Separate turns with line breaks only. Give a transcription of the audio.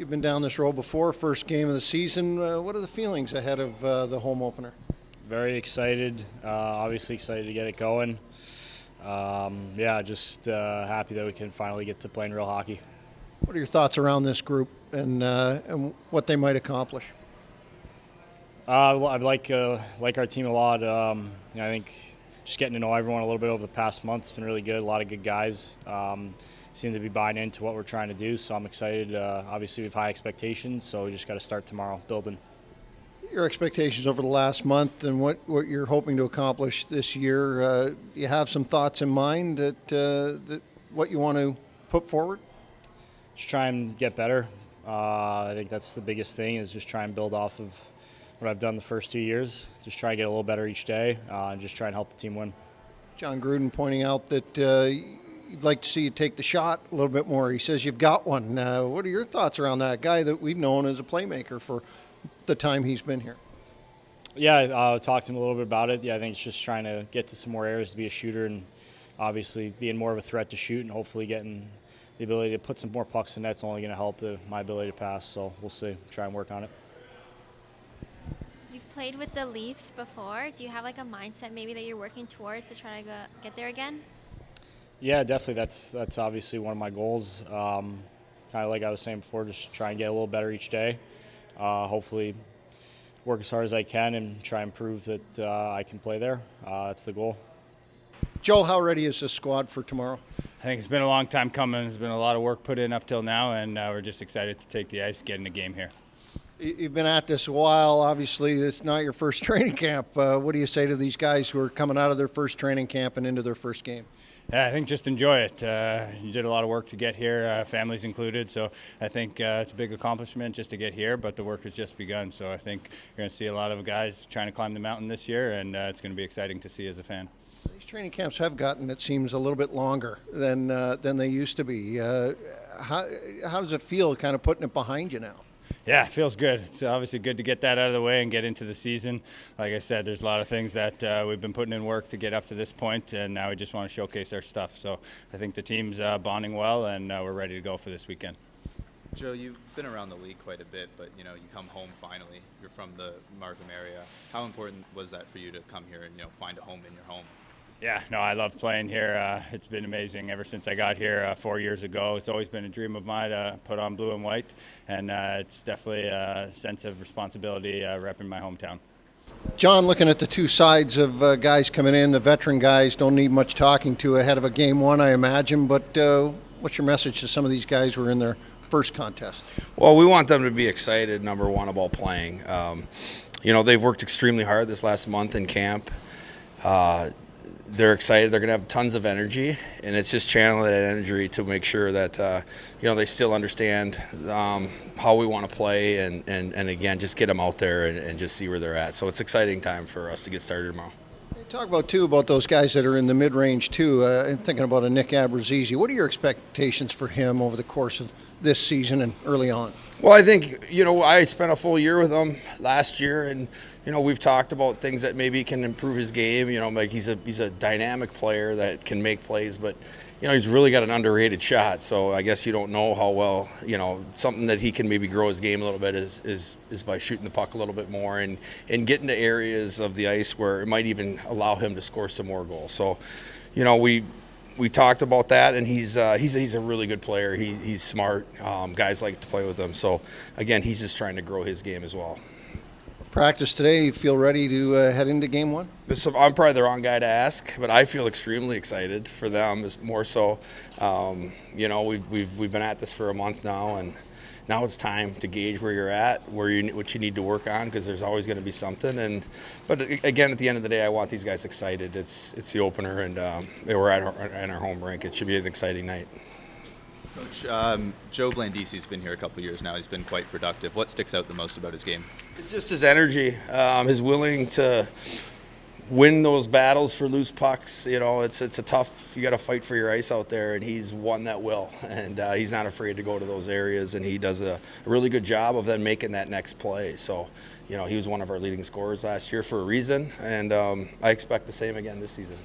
You've been down this road before, first game of the season. What are the feelings ahead of the home opener?
Very excited, obviously excited to get it going. Just happy that we can finally get to playing real hockey.
What are your thoughts around this group and what they might accomplish?
I like our team a lot. I think just getting to know everyone a little bit over the past month has been really good. A lot of good guys seem to be buying into what we're trying to do, so I'm excited. Obviously, we have high expectations, so we just got to start tomorrow building.
Your expectations over the last month and what you're hoping to accomplish this year, do you have some thoughts in mind that what you want to put forward?
Just try and get better. I think that's the biggest thing, is just try and build off of what I've done the first 2 years. Just try and get a little better each day and just try and help the team win.
John Gruden pointing out that you'd like to see you take the shot a little bit more. He says you've got one. What are your thoughts around that guy that we've known as a playmaker for the time he's been here?
Yeah, I talked to him a little bit about it. Yeah, I think it's just trying to get to some more areas to be a shooter and obviously being more of a threat to shoot, and hopefully getting the ability to put some more pucks in net's only going to help my ability to pass. So we'll see. Try and work on it.
You've played with the Leafs before. Do you have like a mindset maybe that you're working towards to try to get there again? Yeah,
definitely. That's obviously one of my goals. Kind of like I was saying before, just try and get a little better each day. Hopefully work as hard as I can and try and prove that I can play there. That's the goal.
Joe, how ready is this squad for tomorrow?
I think it's been a long time coming. There's been a lot of work put in up till now, and we're just excited to take the ice, get in the game here.
You've been at this a while. Obviously, it's not your first training camp. What do you say to these guys who are coming out of their first training camp and into their first game?
Yeah, I think just enjoy it. You did a lot of work to get here, families included, so I think it's a big accomplishment just to get here, but the work has just begun. So I think you're going to see a lot of guys trying to climb the mountain this year, and it's going to be exciting to see as a fan.
These training camps have gotten, it seems, a little bit longer than they used to be. How does it feel kind of putting it behind you now?
Yeah, it feels good. It's obviously good to get that out of the way and get into the season. Like I said, there's a lot of things that we've been putting in work to get up to this point, and now we just want to showcase our stuff. So I think the team's bonding well, and we're ready to go for this weekend.
Joe, you've been around the league quite a bit, but you come home finally. You're from the Markham area. How important was that for you to come here and find a home in your home?
Yeah, no, I love playing here. It's been amazing ever since I got here 4 years ago. It's always been a dream of mine to put on blue and white, and it's definitely a sense of responsibility repping my hometown.
John, looking at the two sides of guys coming in, the veteran guys don't need much talking to ahead of a game one, I imagine, but what's your message to some of these guys who are in their first contest?
Well, we want them to be excited, number one, about playing. They've worked extremely hard this last month in camp. They're excited. They're going to have tons of energy, and it's just channeling that energy to make sure that they still understand how we want to play, and again, just get them out there and just see where they're at. So it's an exciting time for us to get started tomorrow.
Talk about those guys that are in the mid-range too. I'm thinking about a Nick Abruzzese. What are your expectations for him over the course of this season and early on?
Well, I think I spent a full year with him last year, and we've talked about things that maybe can improve his game. Like he's a dynamic player that can make plays, but he's really got an underrated shot. So I guess you don't know how well something that he can maybe grow his game a little bit is by shooting the puck a little bit more and getting to areas of the ice where it might even allow him to score some more goals. So we talked about that, and he's a really good player. He's smart. Guys like to play with him. So again, he's just trying to grow his game as well.
Practice today, you feel ready to head into game one?
I'm probably the wrong guy to ask, but I feel extremely excited for them. Is more so, we've been at this for a month now, and now it's time to gauge where you're at, what you need to work on, because there's always going to be something. But again, at the end of the day, I want these guys excited. It's the opener, and we're at our home rink. It should be an exciting night.
Coach, Joe Blandisi's been here a couple of years now. He's been quite productive. What sticks out the most about his game?
It's just his energy, his willing to win those battles for loose pucks. It's a tough. You got to fight for your ice out there, and he's one that will. And he's not afraid to go to those areas, and he does a really good job of then making that next play. So, he was one of our leading scorers last year for a reason, and I expect the same again this season.